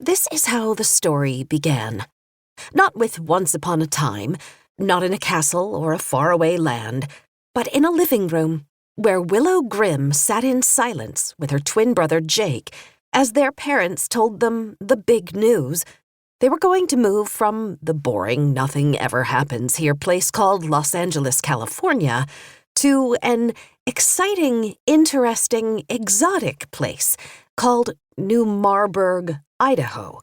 This is how the story began. Not with once upon a time, not in a castle or a faraway land, but in a living room where Willow Grimm sat in silence with her twin brother Jake as their parents told them the big news. They were going to move from the boring nothing-ever-happens-here place called Los Angeles, California, to an exciting, interesting, exotic place called New Marburg, Idaho.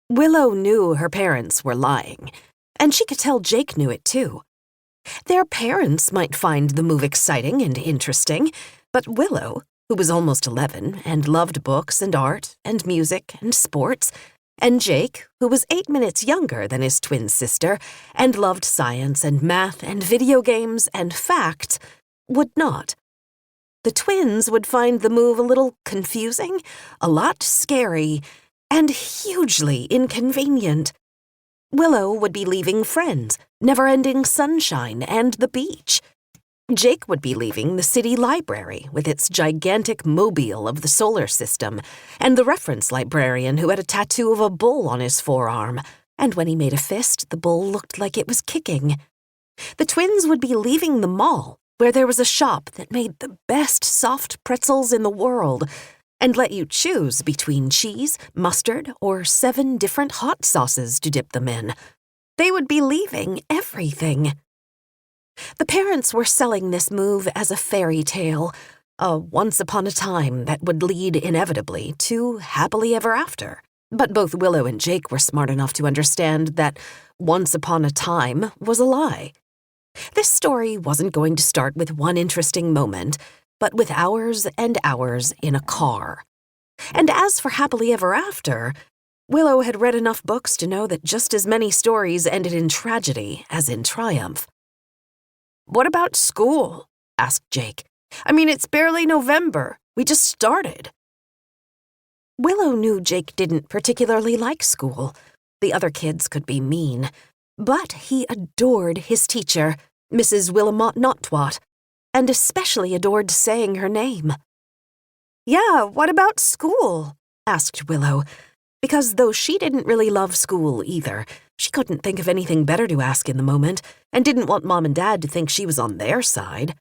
Willow knew her parents were lying, and she could tell Jake knew it too. Their parents might find the move exciting and interesting, but Willow, who was almost 11 and loved books and art and music and sports, and Jake, who was 8 minutes younger than his twin sister and loved science and math and video games and facts, would not. The twins would find the move a little confusing, a lot scary, and hugely inconvenient. Willow would be leaving friends, never-ending sunshine, and the beach. Jake would be leaving the city library with its gigantic mobile of the solar system, and the reference librarian who had a tattoo of a bull on his forearm, and when he made a fist, the bull looked like it was kicking. The twins would be leaving the mall, where there was a shop that made the best soft pretzels in the world, and let you choose between cheese, mustard, or 7 different hot sauces to dip them in. They would be leaving everything. The parents were selling this move as a fairy tale, a once upon a time that would lead inevitably to happily ever after. But both Willow and Jake were smart enough to understand that once upon a time was a lie. This story wasn't going to start with one interesting moment, but with hours and hours in a car. And as for happily ever after, Willow had read enough books to know that just as many stories ended in tragedy as in triumph. "What about school?" asked Jake. "I mean, it's barely November. We just started." Willow knew Jake didn't particularly like school. The other kids could be mean. But he adored his teacher, Mrs. Willamot Notwat, and especially adored saying her name. "Yeah, what about school?" asked Willow, because though she didn't really love school either, she couldn't think of anything better to ask in the moment, and didn't want Mom and Dad to think she was on their side.